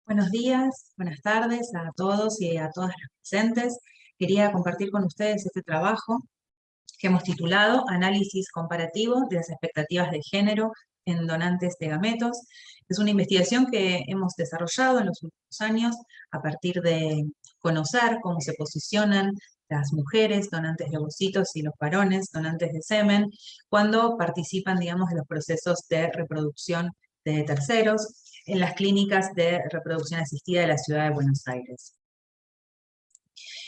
Buenos días, buenas tardes a todos y a todas las presentes. Quería compartir con ustedes este trabajo que hemos titulado Análisis comparativo de las expectativas de género en donantes de gametos. Es una investigación que hemos desarrollado en los últimos años a partir de conocer cómo se posicionan las mujeres donantes de ovocitos y los varones donantes de semen cuando participan, digamos, de los procesos de reproducción de terceros en las clínicas de reproducción asistida de la ciudad de Buenos Aires.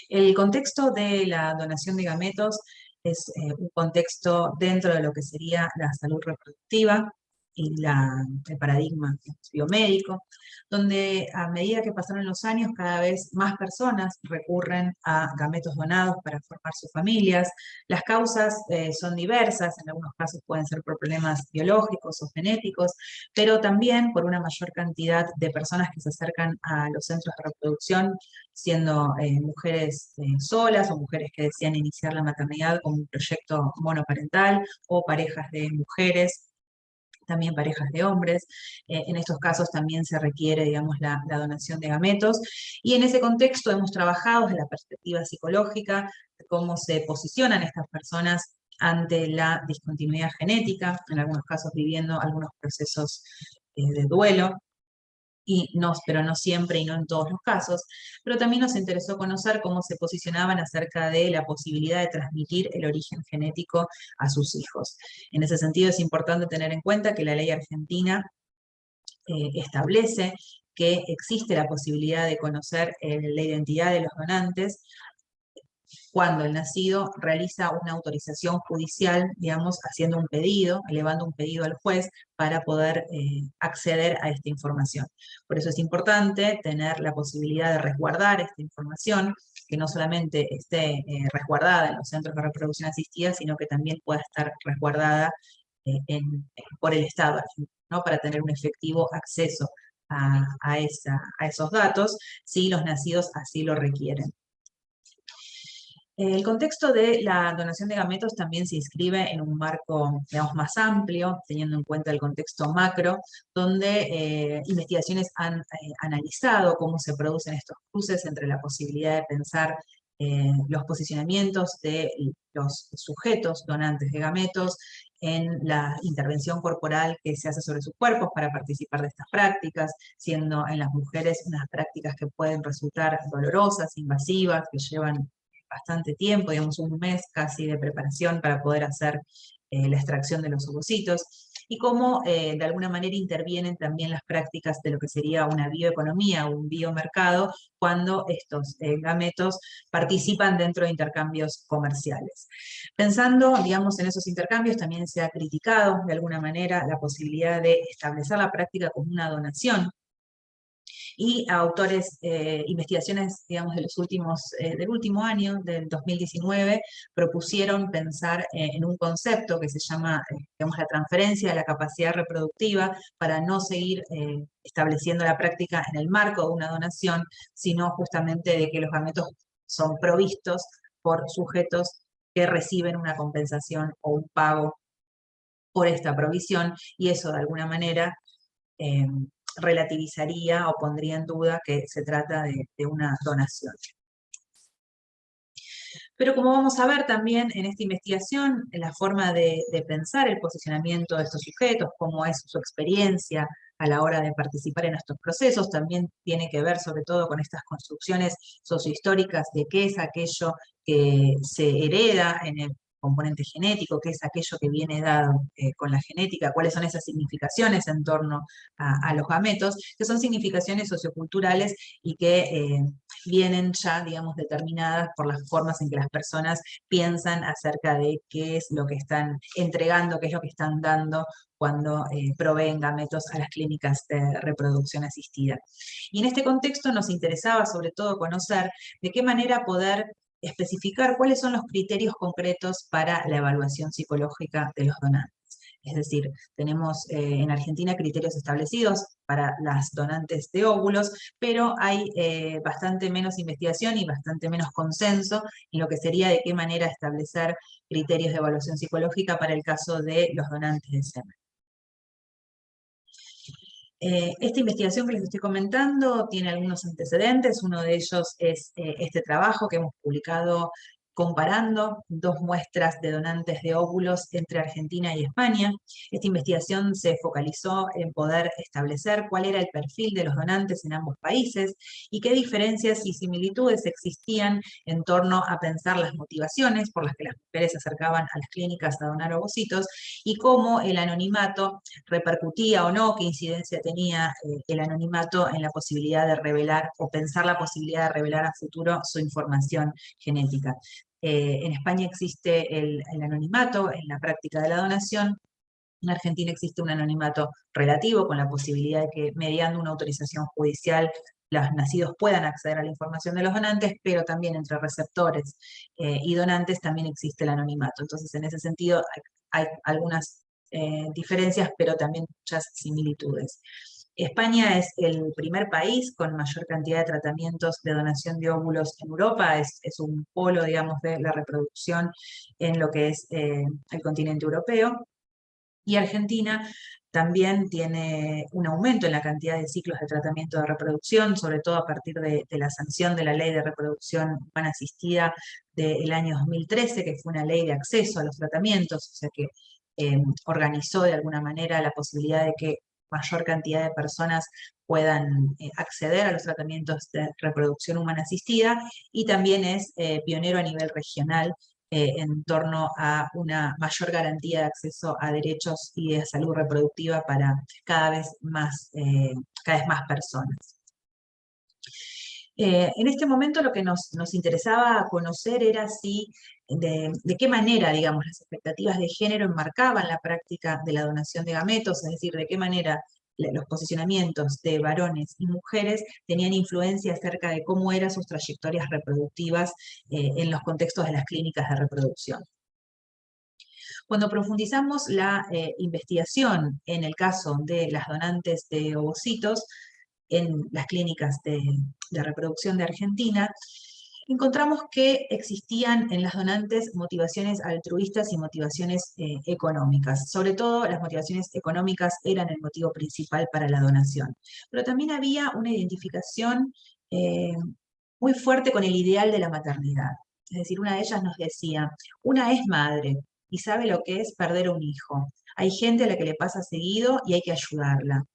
El contexto de la donación de gametos es un contexto dentro de lo que sería la salud reproductiva y el paradigma biomédico, donde a medida que pasaron los años, cada vez más personas recurren a gametos donados para formar sus familias. Las causas son diversas, en algunos casos pueden ser por problemas biológicos o genéticos, pero también por una mayor cantidad de personas que se acercan a los centros de reproducción siendo mujeres solas o mujeres que desean iniciar la maternidad como un proyecto monoparental o parejas de mujeres, también parejas de hombres. En estos casos también se requiere, digamos, la donación de gametos. Y en ese contexto hemos trabajado desde la perspectiva psicológica, de cómo se posicionan estas personas ante la discontinuidad genética, en algunos casos viviendo algunos procesos de duelo, pero no siempre y no en todos los casos, pero también nos interesó conocer cómo se posicionaban acerca de la posibilidad de transmitir el origen genético a sus hijos. En ese sentido es importante tener en cuenta que la ley argentina establece que existe la posibilidad de conocer la identidad de los donantes cuando el nacido realiza una autorización judicial, digamos, haciendo un pedido, elevando un pedido al juez para poder acceder a esta información. Por eso es importante tener la posibilidad de resguardar esta información, que no solamente esté resguardada en los centros de reproducción asistida, sino que también pueda estar resguardada por el Estado, ¿no? Para tener un efectivo acceso a esos datos, si los nacidos así lo requieren. El contexto de la donación de gametos también se inscribe en un marco, digamos, más amplio, teniendo en cuenta el contexto macro, donde investigaciones han analizado cómo se producen estos cruces entre la posibilidad de pensar los posicionamientos de los sujetos donantes de gametos en la intervención corporal que se hace sobre sus cuerpos para participar de estas prácticas, siendo en las mujeres unas prácticas que pueden resultar dolorosas, invasivas, que llevan bastante tiempo, digamos un mes casi de preparación para poder hacer la extracción de los ovocitos, y cómo de alguna manera intervienen también las prácticas de lo que sería una bioeconomía o un biomercado cuando estos gametos participan dentro de intercambios comerciales. Pensando, digamos, en esos intercambios, también se ha criticado de alguna manera la posibilidad de establecer la práctica como una donación, y a autores, investigaciones, digamos, del último año, del 2019, propusieron pensar en un concepto que se llama, digamos, la transferencia de la capacidad reproductiva para no seguir estableciendo la práctica en el marco de una donación, sino justamente de que los gametos son provistos por sujetos que reciben una compensación o un pago por esta provisión, y eso de alguna manera eh, relativizaría o pondría en duda que se trata de una donación. Pero como vamos a ver también en esta investigación, en la forma de pensar el posicionamiento de estos sujetos, cómo es su experiencia a la hora de participar en estos procesos, también tiene que ver sobre todo con estas construcciones sociohistóricas de qué es aquello que se hereda en el componente genético, qué es aquello que viene dado con la genética, cuáles son esas significaciones en torno a los gametos, que son significaciones socioculturales y que vienen ya, digamos, determinadas por las formas en que las personas piensan acerca de qué es lo que están entregando, qué es lo que están dando cuando proveen gametos a las clínicas de reproducción asistida. Y en este contexto nos interesaba sobre todo conocer de qué manera poder especificar cuáles son los criterios concretos para la evaluación psicológica de los donantes. Es decir, tenemos en Argentina criterios establecidos para las donantes de óvulos, pero hay bastante menos investigación y bastante menos consenso en lo que sería de qué manera establecer criterios de evaluación psicológica para el caso de los donantes de semen. Esta investigación que les estoy comentando tiene algunos antecedentes. Uno de ellos es este trabajo que hemos publicado comparando dos muestras de donantes de óvulos entre Argentina y España. Esta investigación se focalizó en poder establecer cuál era el perfil de los donantes en ambos países y qué diferencias y similitudes existían en torno a pensar las motivaciones por las que las mujeres se acercaban a las clínicas a donar ovocitos y cómo el anonimato repercutía o no, qué incidencia tenía el anonimato en la posibilidad de revelar o pensar la posibilidad de revelar a futuro su información genética. En España existe el anonimato en la práctica de la donación. En Argentina existe un anonimato relativo con la posibilidad de que mediante una autorización judicial los nacidos puedan acceder a la información de los donantes, pero también entre receptores y donantes también existe el anonimato. Entonces, en ese sentido, hay algunas diferencias, pero también muchas similitudes. España es el primer país con mayor cantidad de tratamientos de donación de óvulos en Europa, es un polo, digamos, de la reproducción en lo que es el continente europeo. Y Argentina también tiene un aumento en la cantidad de ciclos de tratamiento de reproducción, sobre todo a partir de la sanción de la Ley de Reproducción Humana Asistida del año 2013, que fue una ley de acceso a los tratamientos, o sea que organizó de alguna manera la posibilidad de que mayor cantidad de personas puedan acceder a los tratamientos de reproducción humana asistida, y también es pionero a nivel regional en torno a una mayor garantía de acceso a derechos y de salud reproductiva para cada vez más personas. En este momento lo que nos interesaba conocer era si, de qué manera, digamos, las expectativas de género enmarcaban la práctica de la donación de gametos, es decir, de qué manera los posicionamientos de varones y mujeres tenían influencia acerca de cómo eran sus trayectorias reproductivas en los contextos de las clínicas de reproducción. Cuando profundizamos la investigación en el caso de las donantes de ovocitos en las clínicas de reproducción de Argentina, encontramos que existían en las donantes motivaciones altruistas y motivaciones económicas. Sobre todo, las motivaciones económicas eran el motivo principal para la donación. Pero también había una identificación eh, muy fuerte con el ideal de la maternidad. Es decir, una de ellas nos decía, una es madre y sabe lo que es perder un hijo. Hay gente a la que le pasa seguido y hay que ayudarla.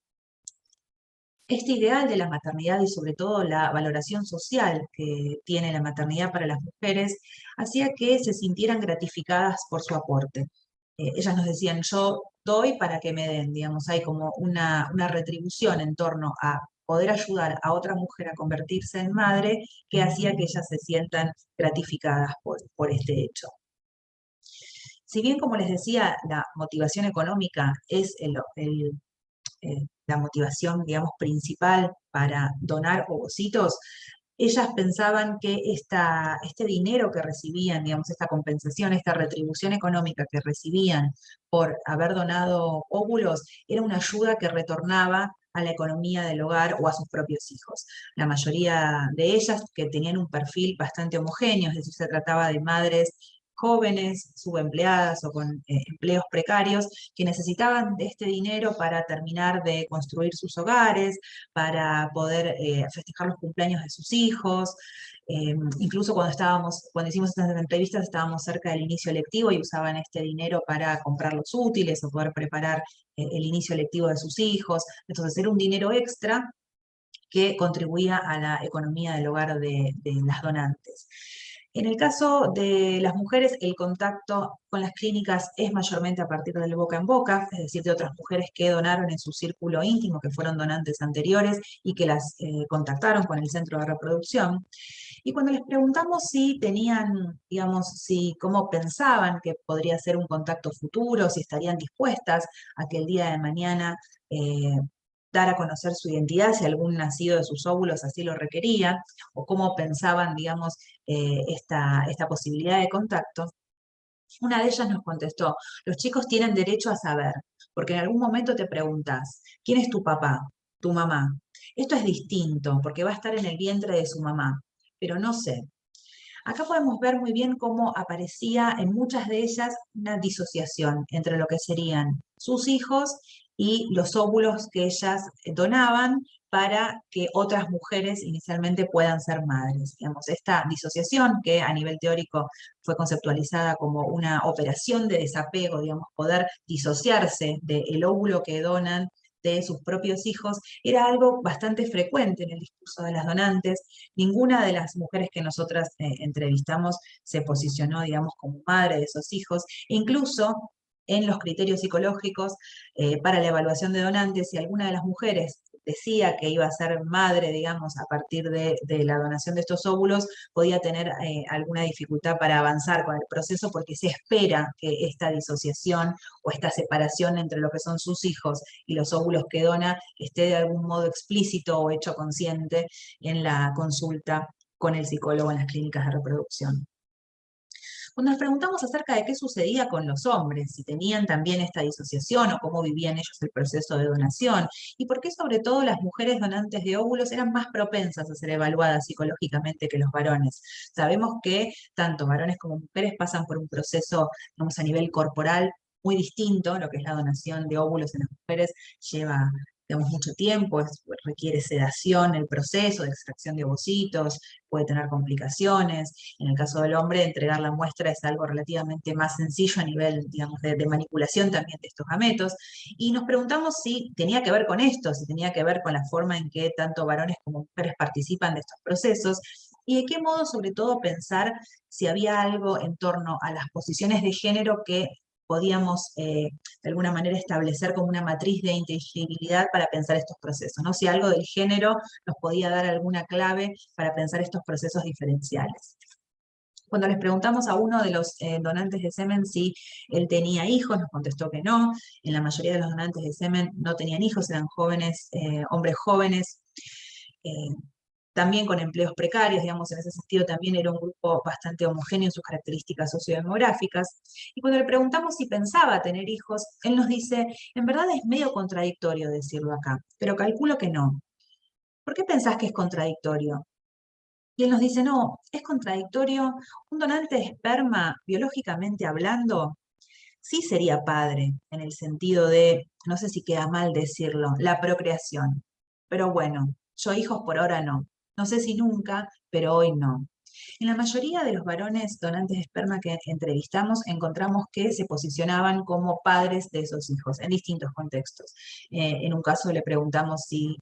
Este ideal de la maternidad y sobre todo la valoración social que tiene la maternidad para las mujeres hacía que se sintieran gratificadas por su aporte. Ellas nos decían, yo doy para que me den, digamos, hay como una retribución en torno a poder ayudar a otra mujer a convertirse en madre que hacía que ellas se sientan gratificadas por este hecho. Si bien, como les decía, la motivación económica es la motivación, digamos, principal para donar ovocitos, ellas pensaban que este dinero que recibían, digamos, esta compensación, esta retribución económica que recibían por haber donado óvulos, era una ayuda que retornaba a la economía del hogar o a sus propios hijos. La mayoría de ellas que tenían un perfil bastante homogéneo, es decir, se trataba de madres jóvenes, subempleadas o con empleos precarios, que necesitaban de este dinero para terminar de construir sus hogares, para poder festejar los cumpleaños de sus hijos. Incluso cuando hicimos estas entrevistas estábamos cerca del inicio lectivo y usaban este dinero para comprar los útiles o poder preparar el inicio lectivo de sus hijos. Entonces era un dinero extra que contribuía a la economía del hogar de las donantes. En el caso de las mujeres, el contacto con las clínicas es mayormente a partir del boca en boca, es decir, de otras mujeres que donaron en su círculo íntimo, que fueron donantes anteriores y que las contactaron con el centro de reproducción. Y cuando les preguntamos si tenían, digamos, cómo pensaban que podría ser un contacto futuro, si estarían dispuestas a que el día de mañana dar a conocer su identidad, si algún nacido de sus óvulos así lo requería, o cómo pensaban, digamos, esta posibilidad de contacto, una de ellas nos contestó, los chicos tienen derecho a saber, porque en algún momento te preguntas, ¿quién es tu papá, tu mamá? Esto es distinto, porque va a estar en el vientre de su mamá, pero no sé. Acá podemos ver muy bien cómo aparecía en muchas de ellas una disociación entre lo que serían sus hijos y los óvulos que ellas donaban para que otras mujeres inicialmente puedan ser madres. Digamos, esta disociación, que a nivel teórico fue conceptualizada como una operación de desapego, digamos, poder disociarse del óvulo que donan de sus propios hijos, era algo bastante frecuente en el discurso de las donantes. Ninguna de las mujeres que nosotras entrevistamos se posicionó, digamos, como madre de esos hijos. E incluso en los criterios psicológicos para la evaluación de donantes, si alguna de las mujeres decía que iba a ser madre, digamos, a partir de la donación de estos óvulos, podía tener alguna dificultad para avanzar con el proceso porque se espera que esta disociación o esta separación entre lo que son sus hijos y los óvulos que dona esté de algún modo explícito o hecho consciente en la consulta con el psicólogo en las clínicas de reproducción. Cuando nos preguntamos acerca de qué sucedía con los hombres, si tenían también esta disociación o cómo vivían ellos el proceso de donación, y por qué sobre todo las mujeres donantes de óvulos eran más propensas a ser evaluadas psicológicamente que los varones. Sabemos que tanto varones como mujeres pasan por un proceso, digamos, a nivel corporal muy distinto. Lo que es la donación de óvulos en las mujeres lleva, digamos, mucho tiempo, requiere sedación el proceso de extracción de ovocitos, puede tener complicaciones. En el caso del hombre, entregar la muestra es algo relativamente más sencillo a nivel, digamos, de manipulación también de estos gametos. Y nos preguntamos si tenía que ver con esto, si tenía que ver con la forma en que tanto varones como mujeres participan de estos procesos, y de qué modo, sobre todo, pensar si había algo en torno a las posiciones de género que podíamos de alguna manera establecer como una matriz de inteligibilidad para pensar estos procesos, ¿no? Si algo del género nos podía dar alguna clave para pensar estos procesos diferenciales. Cuando les preguntamos a uno de los donantes de semen si él tenía hijos, nos contestó que no. En la mayoría de los donantes de semen no tenían hijos, eran jóvenes, hombres jóvenes, eh, también con empleos precarios, digamos, en ese sentido también era un grupo bastante homogéneo en sus características sociodemográficas. Y cuando le preguntamos si pensaba tener hijos, él nos dice, en verdad es medio contradictorio decirlo acá, pero calculo que no. ¿Por qué pensás que es contradictorio? Y él nos dice, no, es contradictorio. Un donante de esperma, biológicamente hablando, sí sería padre, en el sentido de, no sé si queda mal decirlo, la procreación. Pero bueno, yo hijos por ahora no. No sé si nunca, pero hoy no. En la mayoría de los varones donantes de esperma que entrevistamos, encontramos que se posicionaban como padres de esos hijos en distintos contextos. En un caso le preguntamos si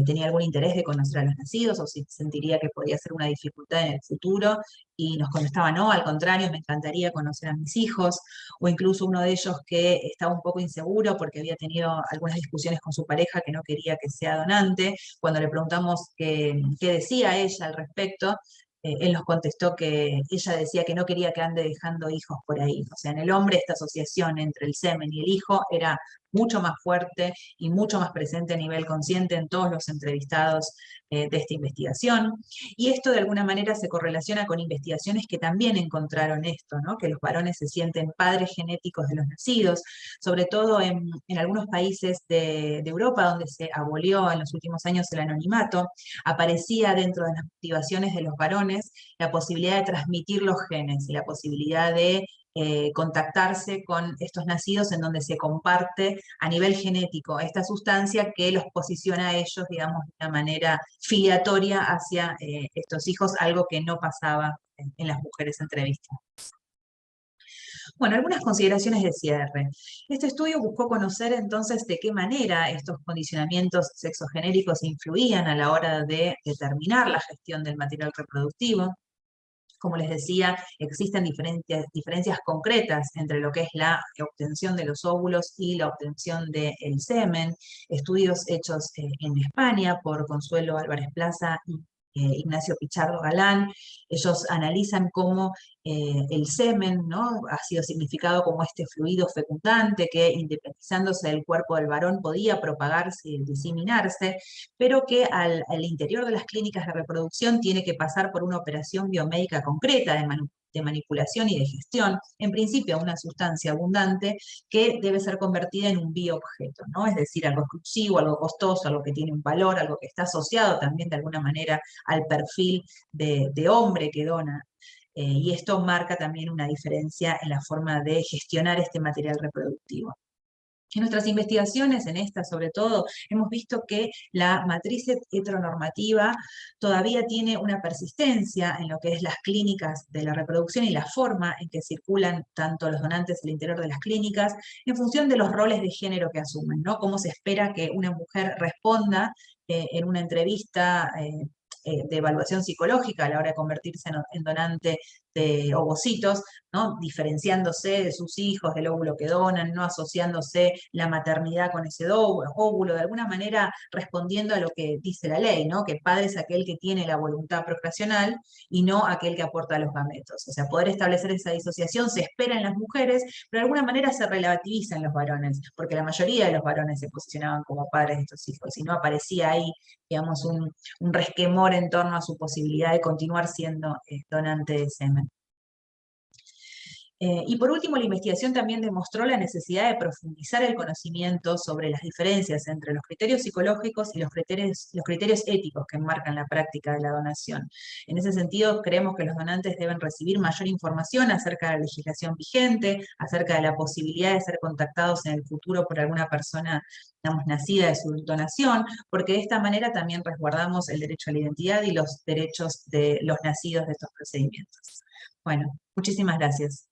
tenía algún interés de conocer a los nacidos o si sentiría que podía ser una dificultad en el futuro, y nos contestaba no, al contrario, me encantaría conocer a mis hijos. O incluso uno de ellos que estaba un poco inseguro porque había tenido algunas discusiones con su pareja que no quería que sea donante. Cuando le preguntamos qué decía ella al respecto, él nos contestó que ella decía que no quería que ande dejando hijos por ahí. O sea, en el hombre esta asociación entre el semen y el hijo era mucho más fuerte y mucho más presente a nivel consciente en todos los entrevistados de esta investigación. Y esto de alguna manera se correlaciona con investigaciones que también encontraron esto, ¿no? Que los varones se sienten padres genéticos de los nacidos, sobre todo en algunos países de Europa donde se abolió en los últimos años el anonimato, aparecía dentro de las motivaciones de los varones la posibilidad de transmitir los genes y la posibilidad de contactarse con estos nacidos en donde se comparte a nivel genético esta sustancia que los posiciona a ellos, digamos, de una manera filiatoria hacia estos hijos, algo que no pasaba en las mujeres entrevistadas. Bueno, algunas consideraciones de cierre. Este estudio buscó conocer entonces de qué manera estos condicionamientos sexogenéricos influían a la hora de determinar la gestión del material reproductivo. Como les decía, existen diferencias concretas entre lo que es la obtención de los óvulos y la obtención del semen. Estudios hechos en España por Consuelo Álvarez Plaza y Ignacio Pichardo Galán. Ellos analizan cómo el semen, ¿no?, ha sido significado como este fluido fecundante que, independizándose del cuerpo del varón, podía propagarse y diseminarse, pero que al interior de las clínicas de reproducción tiene que pasar por una operación biomédica concreta de manipulación y de gestión, en principio una sustancia abundante que debe ser convertida en un bioobjeto, ¿no? Es decir, algo exclusivo, algo costoso, algo que tiene un valor, algo que está asociado también de alguna manera al perfil de hombre que dona. Y esto marca también una diferencia en la forma de gestionar este material reproductivo. En nuestras investigaciones, en esta sobre todo, hemos visto que la matriz heteronormativa todavía tiene una persistencia en lo que es las clínicas de la reproducción y la forma en que circulan tanto los donantes al interior de las clínicas, en función de los roles de género que asumen, ¿no? Cómo se espera que una mujer responda en una entrevista de evaluación psicológica a la hora de convertirse en donante de ovocitos, ¿no? Diferenciándose de sus hijos, del óvulo que donan, no asociándose la maternidad con ese óvulo, de alguna manera respondiendo a lo que dice la ley, ¿no? Que padre es aquel que tiene la voluntad procreacional y no aquel que aporta los gametos. O sea, poder establecer esa disociación se espera en las mujeres, pero de alguna manera se relativiza en los varones, porque la mayoría de los varones se posicionaban como padres de estos hijos, y no aparecía ahí, digamos, un resquemor en torno a su posibilidad de continuar siendo donante de semen. Y por último, la investigación también demostró la necesidad de profundizar el conocimiento sobre las diferencias entre los criterios psicológicos y los criterios éticos que enmarcan la práctica de la donación. En ese sentido, creemos que los donantes deben recibir mayor información acerca de la legislación vigente, acerca de la posibilidad de ser contactados en el futuro por alguna persona, digamos, nacida de su donación, porque de esta manera también resguardamos el derecho a la identidad y los derechos de los nacidos de estos procedimientos. Bueno, muchísimas gracias.